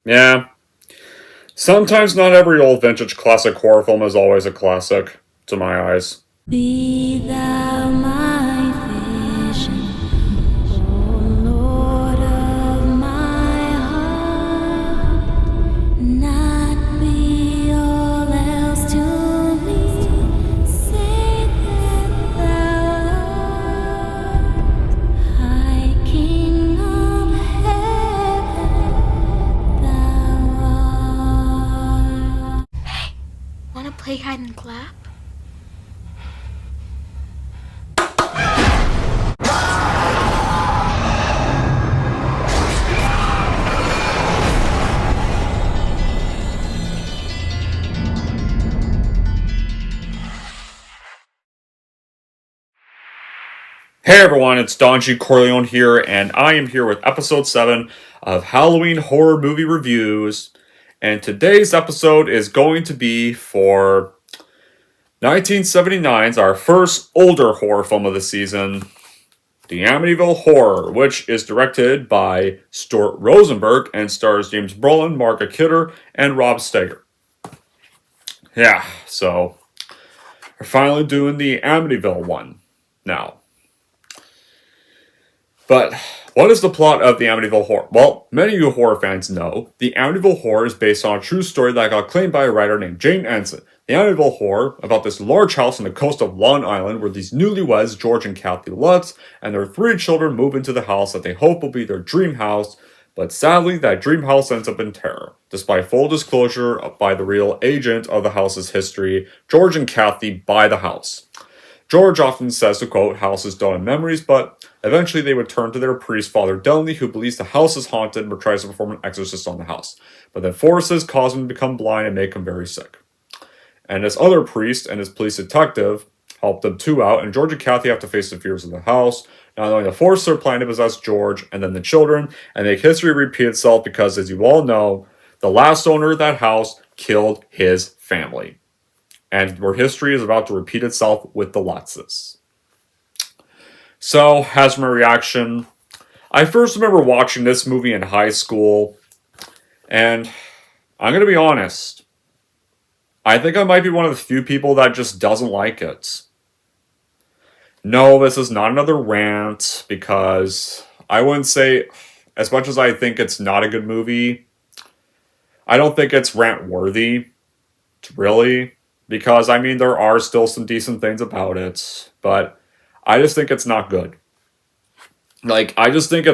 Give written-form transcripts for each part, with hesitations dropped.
Yeah, sometimes not every old vintage classic horror film is always a classic, to my eyes. Be thou my vision, O Lord of my heart, not be all else to me, save that thou art, High King of heaven, thou art. Hey, wanna play hide and clap? Hey everyone, it's Don G. Corleone here, and I am here with episode 7 of Halloween Horror Movie Reviews. And today's episode is going to be for 1979's, our first older horror film of the season, The Amityville Horror, which is directed by Stuart Rosenberg and stars James Brolin, Margaret Kidder, and Rob Steiger. Yeah, so we're finally doing the Amityville one now. But what is the plot of the Amityville Horror? Well, many of you horror fans know the Amityville Horror is based on a true story that got claimed by a writer named Jane Anson. The Amityville Horror about this large house on the coast of Long Island where these newlyweds, George and Kathy Lutz, and their 3 children move into the house that they hope will be their dream house. But sadly, that dream house ends up in terror. Despite full disclosure by the real agent of the house's history, George and Kathy buy the house. George often says to quote, houses don't have memories, but eventually they would turn to their priest, Father Donnelly, who believes the house is haunted but tries to perform an exorcist on the house. But then forces cause him to become blind and make him very sick. And this other priest and his police detective help them two out, and George and Kathy have to face the fears of the house, not only to force their plan to possess George and then the children, and make history repeat itself because, as you all know, the last owner of that house killed his family. And where history is about to repeat itself with the Lutzes. So, as my reaction, I first remember watching this movie in high school, and I'm going to be honest, I think I might be one of the few people that just doesn't like it. No, this is not another rant, because I wouldn't say, as much as I think it's not a good movie, I don't think it's rant-worthy, really. Because, I mean, there are still some decent things about it, but I just think it's not good. Like, I just think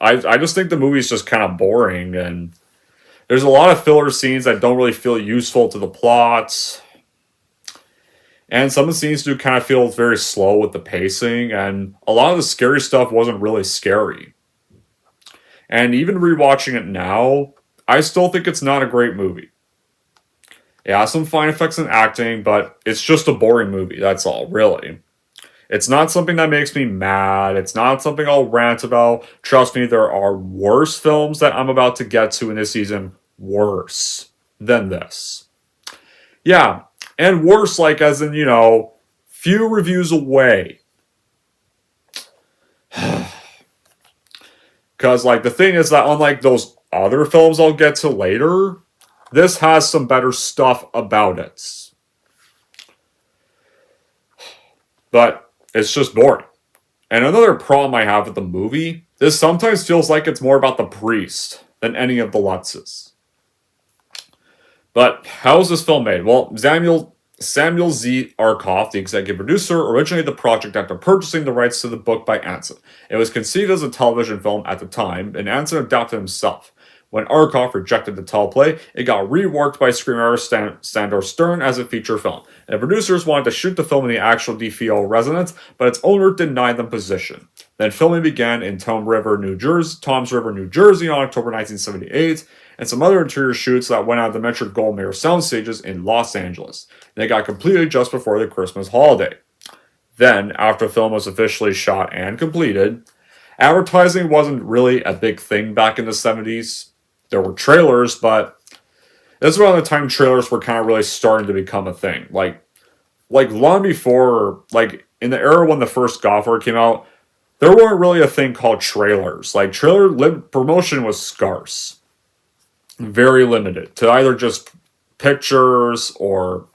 I just think the movie's just kind of boring, and there's a lot of filler scenes that don't really feel useful to the plot. And some of the scenes do kind of feel very slow with the pacing, and a lot of the scary stuff wasn't really scary. And even rewatching it now, I still think it's not a great movie. It has some fine effects and acting, but it's just a boring movie, that's all, really. It's not something that makes me mad. It's not something I'll rant about. Trust me, there are worse films that I'm about to get to in this season. Worse than this. Yeah, and worse, like, as in, few reviews away. Because, like, the thing is that unlike those other films I'll get to later, this has some better stuff about it. But it's just boring. And another problem I have with the movie, this sometimes feels like it's more about the priest than any of the Lutzes. But how is this film made? Well, Samuel Z. Arkoff, the executive producer, originated the project after purchasing the rights to the book by Anson. It was conceived as a television film at the time, and Anson adapted himself. When Arkoff rejected the teleplay, it got reworked by screenwriter Sandor Stern as a feature film. And the producers wanted to shoot the film in the actual DFO residence, but its owner denied them position. Then filming began in Toms River, New Jersey on October 1978, and some other interior shoots that went on the Metro-Goldwyn-Mayer sound stages in Los Angeles. They got completed just before the Christmas holiday. Then, after the film was officially shot and completed, advertising wasn't really a big thing back in the 70s. There were trailers, but this is around the time trailers were kind of really starting to become a thing. Like long before, like in the era when the first Godfather came out, there weren't really a thing called trailers. Like trailer promotion was scarce. very limited to either just pictures or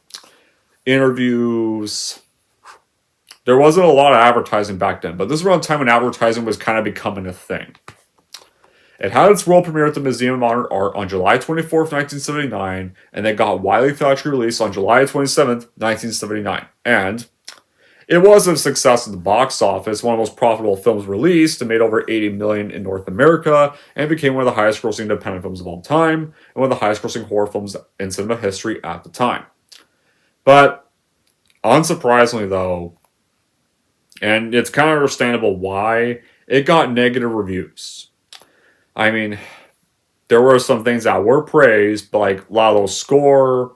interviews. There wasn't a lot of advertising back then, but this is around the time when advertising was kind of becoming a thing. It had its world premiere at the Museum of Modern Art on July 24th, 1979, and then got widely theatrically released on July 27th, 1979. And it was a success at the box office, one of the most profitable films released. It made over $80 million in North America, and became one of the highest-grossing independent films of all time, and one of the highest-grossing horror films in cinema history at the time. But, unsurprisingly though, and it's kind of understandable why, it got negative reviews. I mean, there were some things that were praised, but like Lalo's score,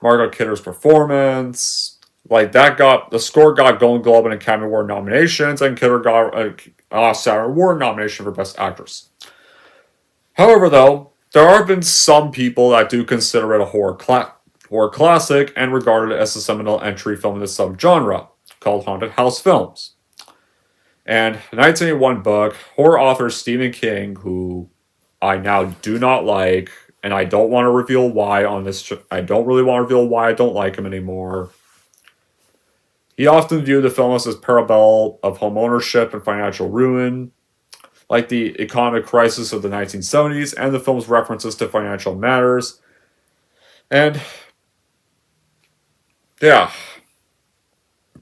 Margot Kidder's performance, like the score got Golden Globe and Academy Award nominations, and Kidder got a Saturn Award nomination for Best Actress. However, though, there have been some people that do consider it a horror classic and regard it as a seminal entry film in the subgenre called haunted house films. And the 1981 book, horror author Stephen King, who I now do not like, and I don't want to reveal why on this. I don't really want to reveal why I don't like him anymore. He often viewed the film as his parable of homeownership and financial ruin, like the economic crisis of the 1970s, and the film's references to financial matters. And yeah.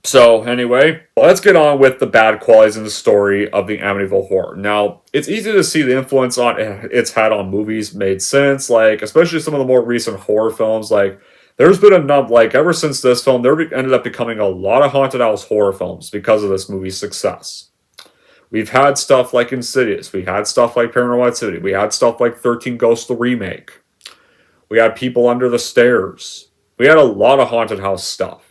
So, anyway, let's get on with the bad qualities in the story of the Amityville Horror. Now, it's easy to see the influence it's had on movies made since, like, especially some of the more recent horror films. Like, there's been ever since this film, there ended up becoming a lot of haunted house horror films because of this movie's success. We've had stuff like Insidious, we had stuff like Paranormal Activity, we had stuff like 13 Ghosts the Remake, we had People Under the Stairs, we had a lot of haunted house stuff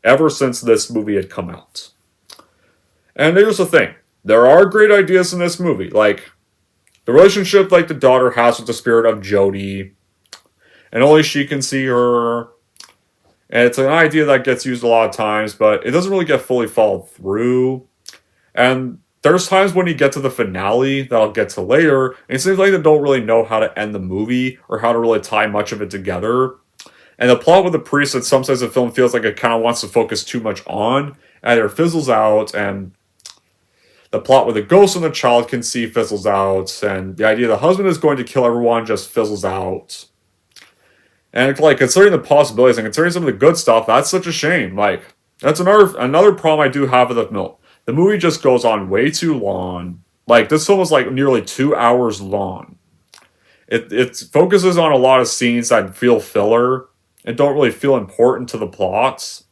ever since this movie had come out. And here's the thing. There are great ideas in this movie. Like, the relationship like the daughter has with the spirit of Jody. And only she can see her. And it's an idea that gets used a lot of times, but it doesn't really get fully followed through. And there's times when you get to the finale that I'll get to later, and it seems like they don't really know how to end the movie or how to really tie much of it together. And the plot with the priest that sometimes the film feels like it kind of wants to focus too much on either fizzles out, and the plot with the ghost and the child can see fizzles out, and the idea the husband is going to kill everyone just fizzles out. And like, considering the possibilities and considering some of the good stuff, that's such a shame. Like, that's another problem I do have with the film. The movie just goes on way too long. Like, this film is like nearly 2 hours long. It focuses on a lot of scenes that feel filler and don't really feel important to the plots.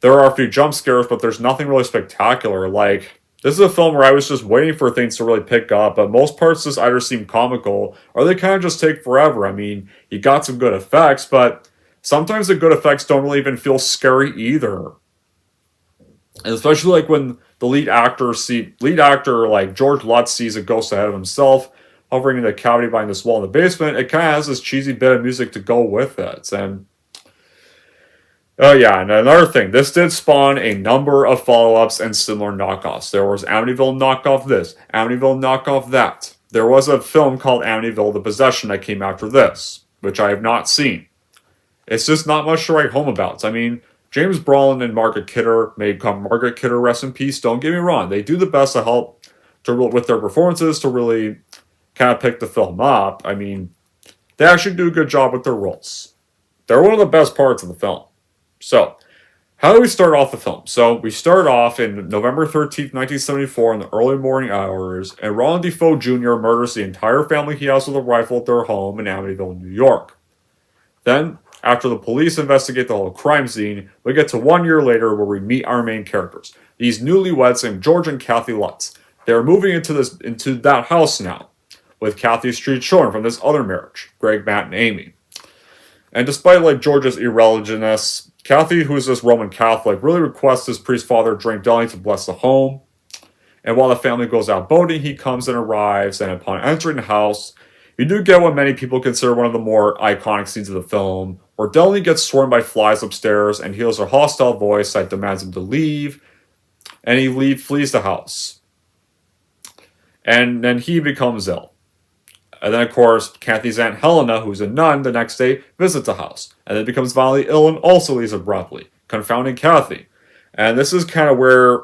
There are a few jump scares, but there's nothing really spectacular. Like, this is a film where I was just waiting for things to really pick up, but most parts just either seem comical, or they kind of just take forever. I mean, you got some good effects, but sometimes the good effects don't really even feel scary either. And especially like when the lead actor like George Lutz sees a ghost ahead of himself, hovering in the cavity behind this wall in the basement, it kind of has this cheesy bit of music to go with it. And oh yeah, and another thing, this did spawn a number of follow-ups and similar knockoffs. There was Amityville knockoff this, Amityville knockoff that. There was a film called Amityville The Possession that came after this, which I have not seen. It's just not much to write home about. I mean, James Brolin and Margaret Kidder Margaret Kidder, rest in peace, don't get me wrong. They do the best to help with their performances to really kind of pick the film up. I mean, they actually do a good job with their roles. They're one of the best parts of the film. So, how do we start off the film? So, we start off in November 13th, 1974 in the early morning hours, and Ron Defoe Jr. murders the entire family he has with a rifle at their home in Amityville, New York. Then, after the police investigate the whole crime scene, we get to 1 year later where we meet our main characters. These newlyweds named George and Kathy Lutz. They're moving into that house now, with Kathy's three children from this other marriage, Greg, Matt, and Amy. And despite like George's irreligiousness, Kathy, who is this Roman Catholic, really requests his priest father drink daily to bless the home. And while the family goes out boating, he comes and arrives, and upon entering the house, you do get what many people consider one of the more iconic scenes of the film, where Delaney gets swarmed by flies upstairs and hears a hostile voice that demands him to leave, and he flees the house. And then he becomes ill. And then, of course, Kathy's Aunt Helena, who's a nun, the next day visits the house. And then becomes violently ill and also leaves abruptly, confounding Kathy. And this is kind of where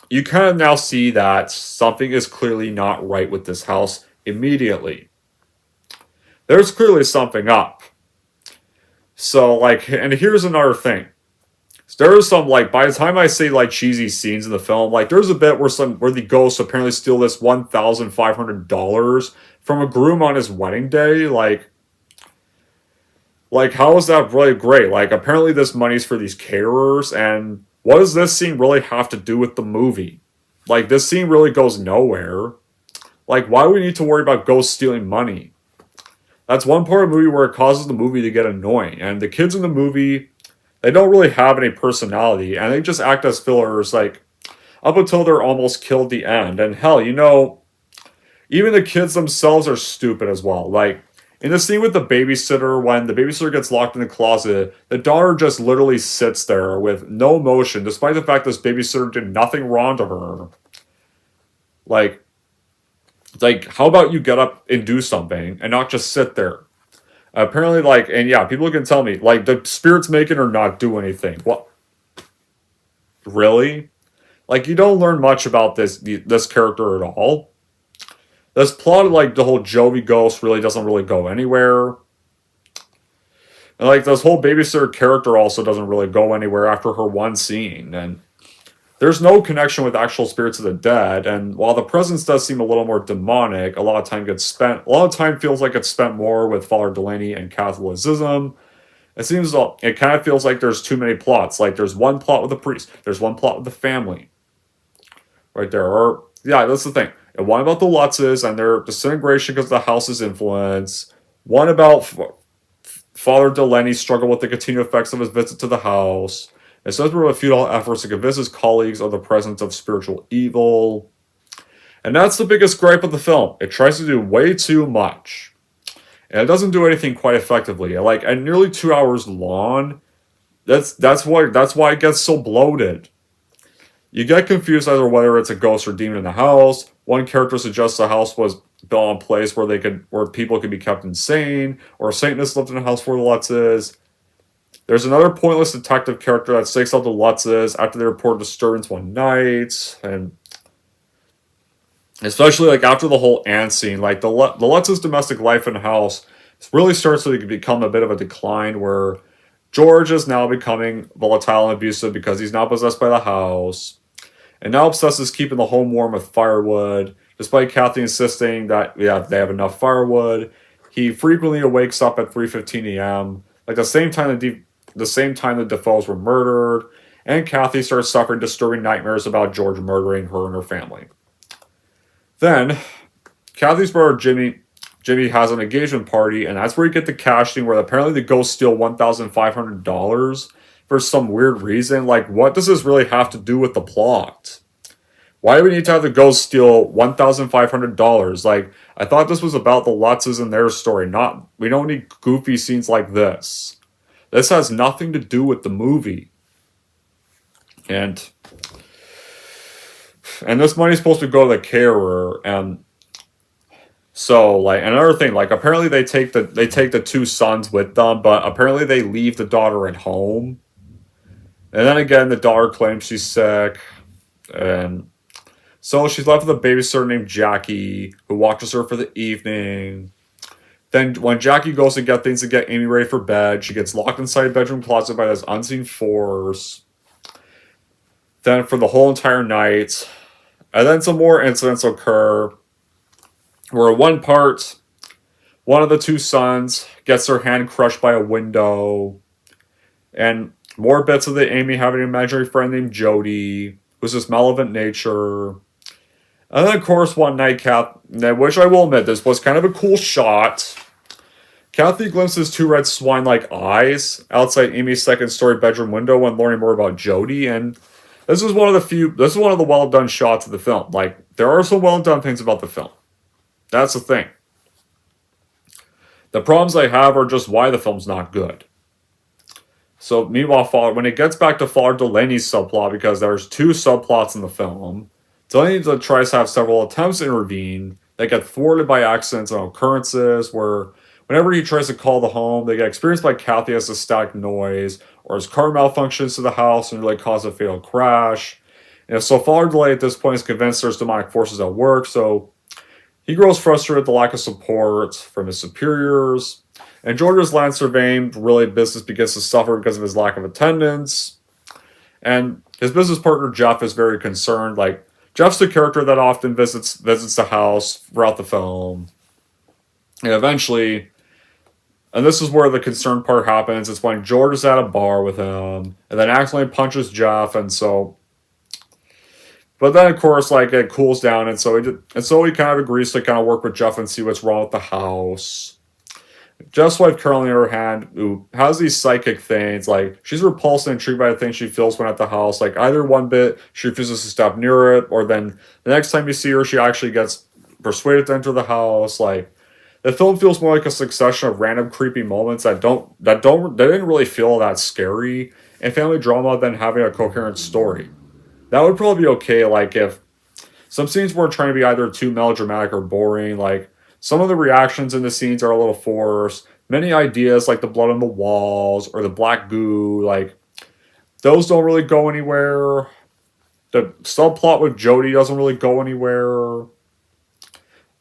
you kind of now see that something is clearly not right with this house immediately. There's clearly something up. So, like, and here's another thing. There's some, like, by the time I say, like, cheesy scenes in the film, like, there's a bit where the ghosts apparently steal this $1,500 from a groom on his wedding day. Like, how is that really great? Like, apparently this money's for these caterers, and what does this scene really have to do with the movie? Like, this scene really goes nowhere. Like, why do we need to worry about ghosts stealing money? That's one part of the movie where it causes the movie to get annoying. And the kids in the movie, they don't really have any personality, and they just act as fillers, like, up until they're almost killed at the end. And hell, even the kids themselves are stupid as well. Like, in the scene with the babysitter, when the babysitter gets locked in the closet, the daughter just literally sits there with no emotion, despite the fact this babysitter did nothing wrong to her. Like, how about you get up and do something, and not just sit there? Apparently, like, and yeah, people can tell me, like, the spirits making her not do anything. What? Really? Like, you don't learn much about this character at all. This plot, like, the whole Jovi ghost really doesn't really go anywhere. And, like, this whole babysitter character also doesn't really go anywhere after her one scene. And there's no connection with actual spirits of the dead. And while the presence does seem a little more demonic, a lot of time feels like it's spent more with Father Delaney and Catholicism. It kind of feels like there's too many plots. Like, there's one plot with the priest. There's one plot with the family. Right there. Or, yeah, that's the thing. And one about the Lutzes and their disintegration because of the house's influence. One about Father Delaney's struggle with the continued effects of his visit to the house. It says we're with futile efforts to convince his colleagues of the presence of spiritual evil. And that's the biggest gripe of the film. It tries to do way too much. And it doesn't do anything quite effectively. Like, at nearly 2 hours long, that's why it gets so bloated. You get confused either whether it's a ghost or demon in the house. One character suggests the house was built in a place where people could be kept insane, or a Satanist lived in a house where the Lutz is. There's another pointless detective character that stakes out the Lutzes after they report disturbance one night, and especially, like, after the whole ant scene, like, the Lutz's domestic life in the house really starts to become a bit of a decline, where George is now becoming volatile and abusive because he's now possessed by the house, and now obsesses keeping the home warm with firewood, despite Kathy insisting that, yeah, they have enough firewood. He frequently wakes up at 3:15 a.m., like the same time the Defoes were murdered, and Kathy starts suffering disturbing nightmares about George murdering her and her family. Then, Kathy's brother Jimmy has an engagement party, and that's where you get the cash scene where apparently the ghosts steal $1,500 for some weird reason. Like, what does this really have to do with the plot? Why do we need to have the ghosts steal $1,500? Like, I thought this was about the Lutzes and their story. We don't need goofy scenes like this. This has nothing to do with the movie. And this money's supposed to go to the caterer, and so, like, another thing, like, apparently they take the two sons with them, but apparently they leave the daughter at home. And then again, the daughter claims she's sick, and so she's left with a babysitter named Jackie, who watches her for the evening. Then, when Jackie goes to get things to get Amy ready for bed, she gets locked inside a bedroom closet by this unseen force. Then, for the whole entire night, and then some more incidents occur, where one of the two sons gets their hand crushed by a window, and more bits of the Amy having an imaginary friend named Jody, who's this malevolent nature. And then, of course, one night, which I will admit, this was kind of a cool shot. Kathy glimpses two red swine-like eyes outside Amy's second-story bedroom window when learning more about Jody, and this is one of the well-done shots of the film. Like, there are some well-done things about the film. That's the thing. The problems I have are just why the film's not good. So, meanwhile, when it gets back to Father Delaney's subplot, because there's two subplots in the film, Delaney tries to have several attempts to intervene, They get thwarted by accidents and occurrences where whenever he tries to call the home, they get experienced by Kathy as a static noise, or his car malfunctions to the house and really cause a fatal crash. So Father Delay at this point is convinced there's demonic forces at work, so he grows frustrated with the lack of support from his superiors. And George's land surveying really business begins to suffer because of his lack of attendance. And his business partner Jeff is very concerned. Like, Jeff's the character that often visits the house throughout the film. And eventually, and this is where the concern part happens, it's when George is at a bar with him and then accidentally punches Jeff, and so but then of course like it cools down, and so he kind of agrees to kind of work with Jeff and see what's wrong with the house. Jeff's wife Caroline, on the other hand, who has these psychic things, like she's repulsed and intrigued by the things she feels when at the house. Like either one bit she refuses to step near it, or then the next time you see her, she actually gets persuaded to enter the house. Like the film feels more like a succession of random creepy moments that didn't really feel that scary, and family drama than having a coherent story. That would probably be okay. Like if some scenes weren't trying to be either too melodramatic or boring, like some of the reactions in the scenes are a little forced. Many ideas, like the blood on the walls or the black goo, like those don't really go anywhere. The subplot with Jody doesn't really go anywhere.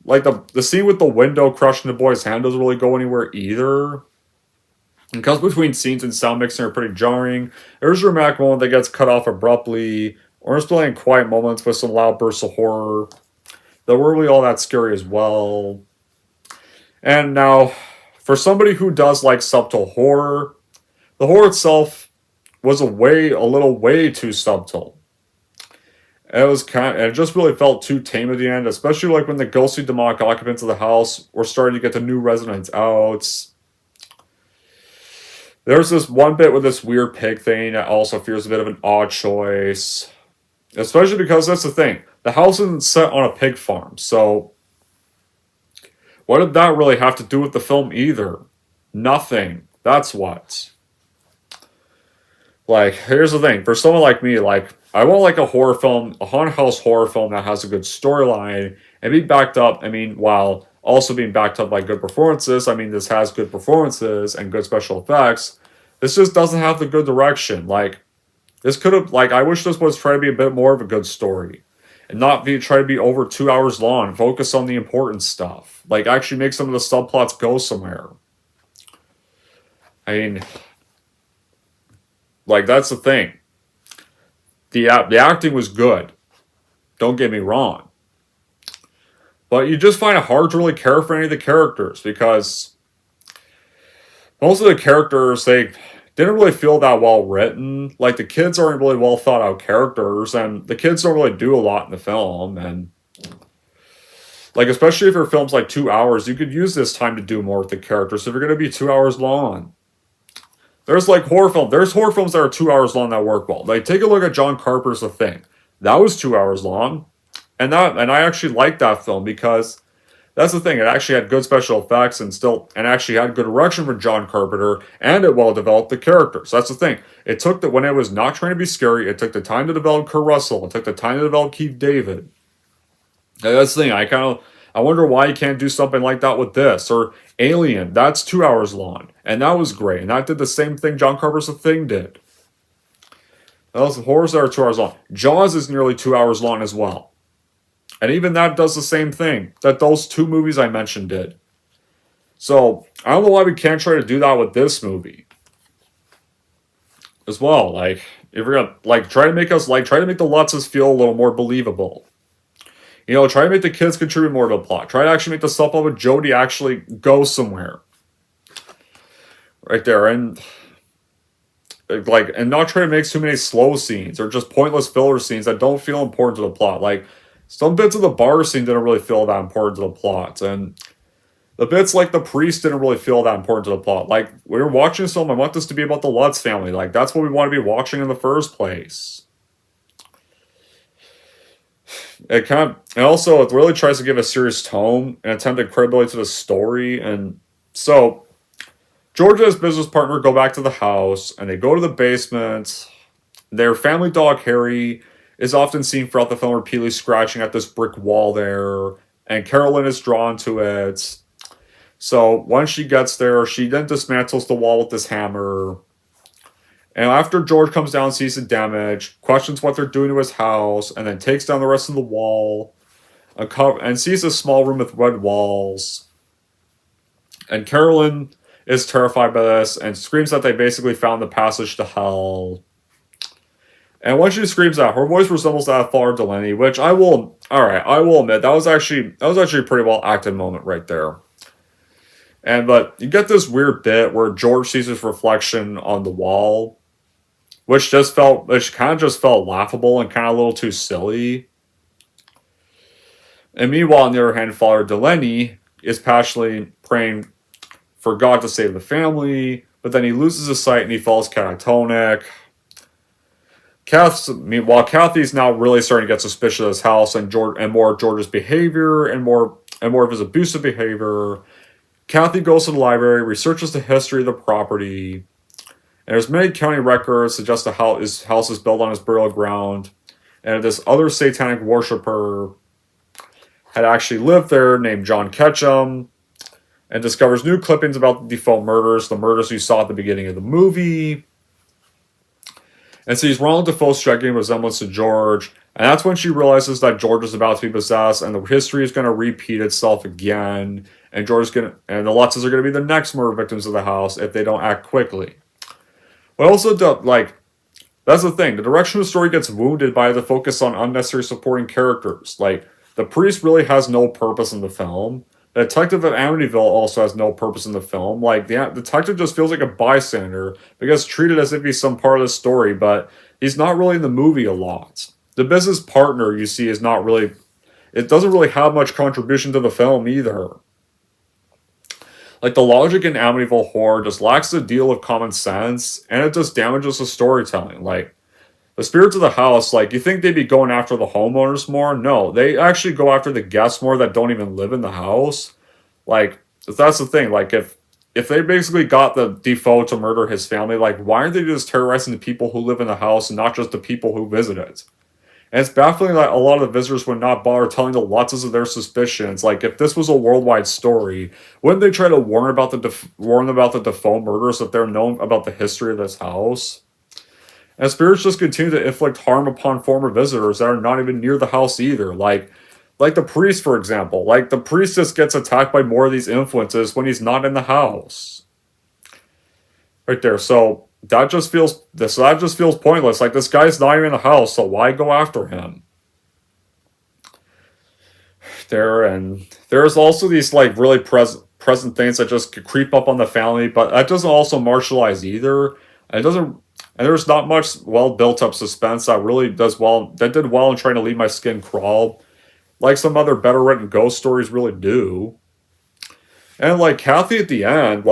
Like the scene with the window crushing the boy's hand doesn't really go anywhere either. And cuts between scenes and sound mixing are pretty jarring. There's a dramatic moment that gets cut off abruptly, or it's playing quiet moments with some loud bursts of horror that were really all that scary as well. And now, for somebody who does like subtle horror, the horror itself was a little way too subtle. And it just really felt too tame at the end, especially like when the ghostly demonic occupants of the house were starting to get the new residents out. There's this one bit with this weird pig thing that also feels a bit of an odd choice. Especially because that's the thing. The house isn't set on a pig farm, so what did that really have to do with the film either? Nothing. That's what. Like, here's the thing. For someone like me, like, I want like a horror film, a haunted house horror film that has a good storyline and be backed up, while also being backed up by good performances. This has good performances and good special effects. This just doesn't have the good direction. Like, this could have, like, I wish this was trying to be a bit more of a good story. And not try to be over 2 hours long. Focus on the important stuff. Like, actually make some of the subplots go somewhere. Like, that's the thing. The acting was good. Don't get me wrong. But you just find it hard to really care for any of the characters, because most of the characters, they didn't really feel that well written. Like, the kids aren't really well thought out characters, and the kids don't really do a lot in the film. And like, especially if your film's like 2 hours, you could use this time to do more with the characters if you're going to be 2 hours long. There's like horror films that are 2 hours long that work well. Like, take a look at John Carpenter's The Thing. That was 2 hours long. And I actually liked that film because that's the thing. It actually had good special effects and actually had good direction from John Carpenter, and it well developed the characters. That's the thing. It took when it was not trying to be scary, it took the time to develop Kurt Russell. It took the time to develop Keith David. And that's the thing. I wonder why you can't do something like that with this. Or Alien. That's 2 hours long. And that was great. And that did the same thing John Carpenter's The Thing did. Those horrors that are 2 hours long. Jaws is nearly 2 hours long as well. And even that does the same thing that those two movies I mentioned did. So, I don't know why we can't try to do that with this movie. As well. Like, if we're gonna, like, try to make the Lutzes feel a little more believable. Try to make the kids contribute more to the plot. Try to actually make the subplot with Jody actually go somewhere. Right there. And not try to make too many slow scenes or just pointless filler scenes that don't feel important to the plot. Like, some bits of the bar scene didn't really feel that important to the plot. And the bits like the priest didn't really feel that important to the plot. Like, when you're watching this film, I want this to be about the Lutz family. Like, that's what we want to be watching in the first place. It really tries to give a serious tone and attempted credibility to the story. And so, George and his business partner go back to the house, and they go to the basement. Their family dog, Harry, is often seen throughout the film repeatedly scratching at this brick wall there. and Carolyn is drawn to it. So once she gets there, she then dismantles the wall with this hammer. And after George comes down and sees the damage, questions what they're doing to his house, and then takes down the rest of the wall, and sees a small room with red walls. And Carolyn is terrified by this and screams that they basically found the passage to hell. And when she screams out, her voice resembles that of Father Delaney, which I will admit that was actually a pretty well acted moment right there. But you get this weird bit where George sees his reflection on the wall, which kind of just felt laughable and kind of a little too silly. And meanwhile, on the other hand, Father Delaney is passionately praying for God to save the family, but then he loses his sight and he falls catatonic. Meanwhile, Kathy's now really starting to get suspicious of his house and more of George's behavior and more of his abusive behavior. Kathy goes to the library, researches the history of the property, and there's many county records suggest his house is built on his burial ground, and this other satanic worshiper had actually lived there named John Ketchum, and discovers new clippings about the Defoe murders, the murders you saw at the beginning of the movie, and sees Ronald Defoe's striking resemblance to George, and that's when she realizes that George is about to be possessed, and the history is going to repeat itself again, and the Lutzes are going to be the next murder victims of the house if they don't act quickly. But also, that's the thing, the direction of the story gets wounded by the focus on unnecessary supporting characters. The priest really has no purpose in the film. The detective at Amityville also has no purpose in the film. The detective just feels like a bystander, because treated as if he's some part of the story, but he's not really in the movie a lot. The business partner, you see, it doesn't really have much contribution to the film either. The logic in Amityville Horror just lacks a deal of common sense, and it just damages the storytelling. The spirits of the house, you think they'd be going after the homeowners more? No, they actually go after the guests more that don't even live in the house. That's the thing. If they basically got the Defoe to murder his family, why aren't they just terrorizing the people who live in the house and not just the people who visit it? And it's baffling that a lot of the visitors would not bother telling the Lutzes of their suspicions. If this was a worldwide story, wouldn't they try to warn about the Defoe murders if they're known about the history of this house? And spirits just continue to inflict harm upon former visitors that are not even near the house either. Like the priest, for example. The priest just gets attacked by more of these influences when he's not in the house. Right there. So that just feels pointless. This guy's not even in the house, so why go after him? And there's also these really present things that just creep up on the family, but that doesn't also martialize either. And there's not much well built up suspense that really did well in trying to leave my skin crawl, like some other better written ghost stories really do. And Kathy at the end,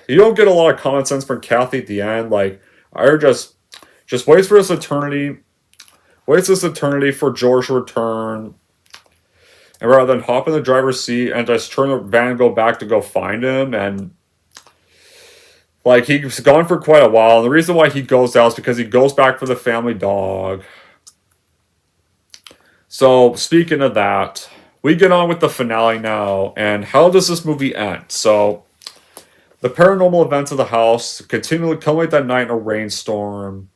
you don't get a lot of common sense from Kathy at the end. I just waits for this eternity for George to return, and rather than hop in the driver's seat and just turn the van and go back to go find him, and he's gone for quite a while, and the reason why he goes out is because he goes back for the family dog. So, speaking of that, we get on with the finale now, and how does this movie end? So, the paranormal events of the house continually culminate that night in a rainstorm,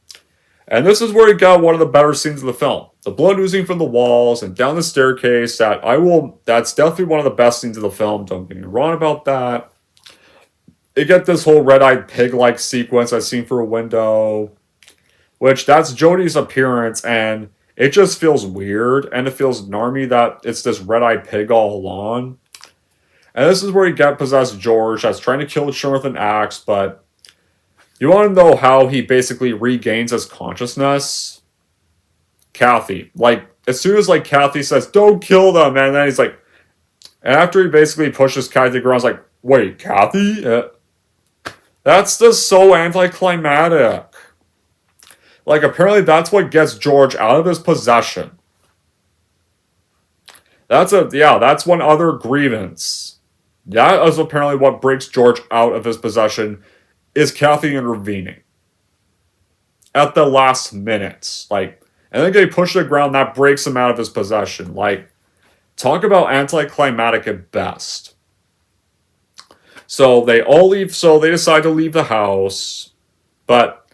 and this is where we got one of the better scenes of the film. The blood oozing from the walls and down the staircase, that's definitely one of the best scenes of the film, don't get me wrong about that. You get this whole red-eyed pig-like sequence I've seen through a window, which that's Jodie's appearance, and it just feels weird, and it feels narmy that it's this red-eyed pig all along. And this is where you get possessed George that's trying to kill the children with an axe, but you want to know how he basically regains his consciousness? Kathy. As soon as Kathy says, "Don't kill them," and then he's and after he basically pushes Kathy to the ground, he's "Wait, Kathy?" That's just so anticlimactic. Apparently that's what gets George out of his possession. That's one other grievance. That is apparently what breaks George out of his possession, is Kathy intervening. At the last minute. And then getting pushed to the ground, that breaks him out of his possession. Talk about anticlimactic at best. So they all leave, so they decide to leave the house, but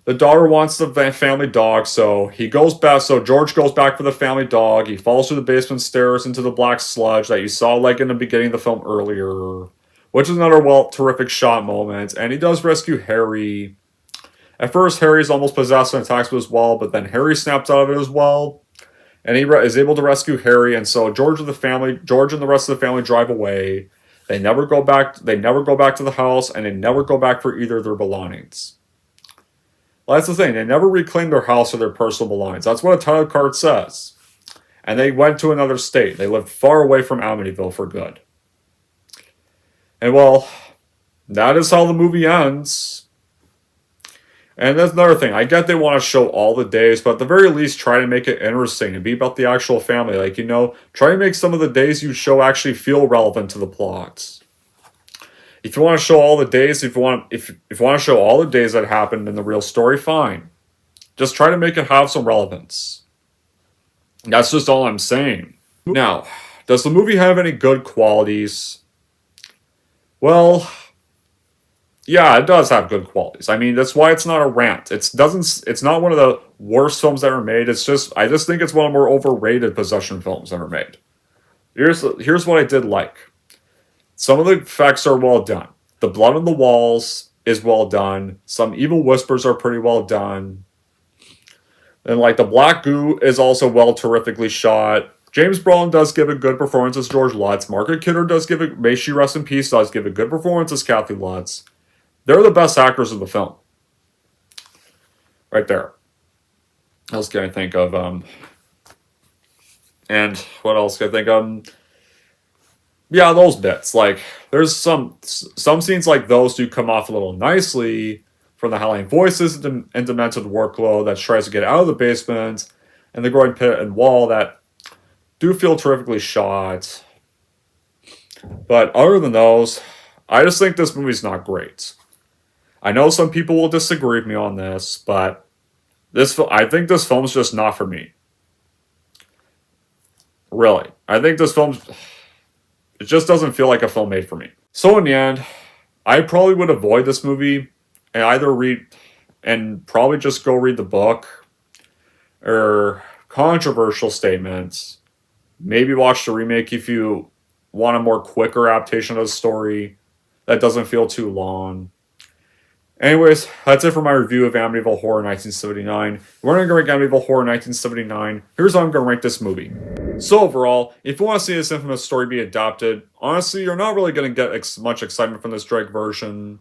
the daughter wants the family dog, so he goes back. So George goes back for the family dog. He falls through the basement stairs into the black sludge that you saw like in the beginning of the film earlier, which is another terrific shot moment. And he does rescue Harry. At first, Harry is almost possessed and attacks with his well, but then Harry snaps out of it as well, and he is able to rescue Harry. And so George and the rest of the family drive away. They never go back. They never go back to the house, and they never go back for either of their belongings. Well, that's the thing. They never reclaimed their house or their personal belongings. That's what a title card says. And they went to another state. They lived far away from Amityville for good. And well, that is how the movie ends. And that's another thing. I get they want to show all the days, but at the very least, try to make it interesting and be about the actual family. Like, try to make some of the days you show actually feel relevant to the plot. If you want to show all the days, if you want to show all the days that happened in the real story, fine. Just try to make it have some relevance. That's just all I'm saying. Now, does the movie have any good qualities? Well, yeah, it does have good qualities. I mean, that's why it's not a rant. It's not one of the worst films ever made. I just think it's one of the more overrated possession films ever made. Here's what I did like. Some of the effects are well done. The blood on the walls is well done. Some evil whispers are pretty well done. And like the black goo is also terrifically shot. James Brolin does give a good performance as George Lutz. Margaret Kidder may she rest in peace, does give a good performance as Kathy Lutz. They're the best actors of the film. Right there. What else can I think of? And what else can I think of? Yeah, those bits. Like, there's some scenes like those do come off a little nicely, from the howling voices and demented workload that tries to get out of the basement, and the growing pit and wall that do feel terrifically shot. But other than those, I just think this movie's not great. I know some people will disagree with me on this, but I think this film's just not for me. Really. I think this film's... It just doesn't feel like a film made for me. So in the end, I probably would avoid this movie and probably just go read the book or controversial statements. Maybe watch the remake if you want a more quicker adaptation of the story that doesn't feel too long. Anyways, that's it for my review of Amityville Horror 1979. We're going to rank Amityville Horror 1979. Here's how I'm going to rank this movie. So overall, if you want to see this infamous story be adopted, honestly, you're not really going to get much excitement from this Drake version.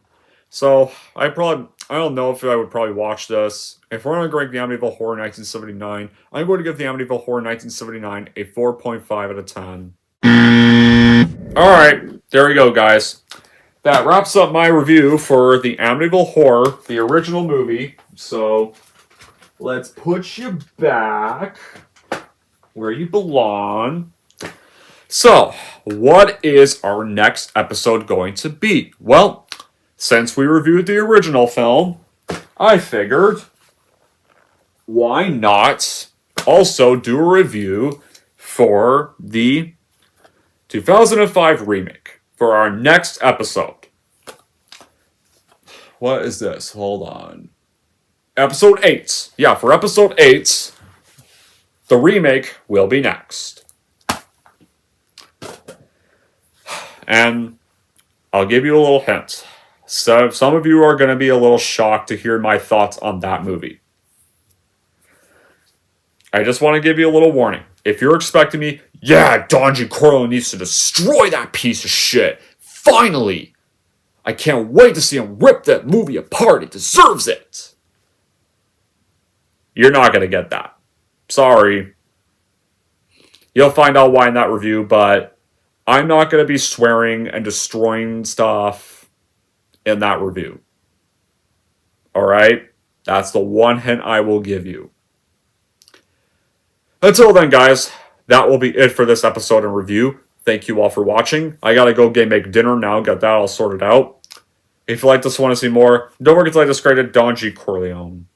So, I don't know if I would probably watch this. If we're going to rank the Amityville Horror 1979, I'm going to give the Amityville Horror 1979 a 4.5 out of 10. Alright, there we go, guys. That wraps up my review for the Amityville Horror, the original movie. So, let's put you back where you belong. So, what is our next episode going to be? Well, since we reviewed the original film, I figured, why not also do a review for the 2005 remake for our next episode. What is this? Hold on. Episode 8. Yeah, for episode 8, the remake will be next. And I'll give you a little hint. So some of you are going to be a little shocked to hear my thoughts on that movie. I just want to give you a little warning. If you're expecting me, yeah, Donji Corleone needs to destroy that piece of shit. Finally! I can't wait to see him rip that movie apart. It deserves it. You're not going to get that. Sorry. You'll find out why in that review, but I'm not going to be swearing and destroying stuff in that review. Alright? That's the one hint I will give you. Until then, guys, that will be it for this episode and review. Thank you all for watching. I gotta go make dinner now, get that all sorted out. If you like this, want to see more, don't forget to like, subscribe to Donji Corleone.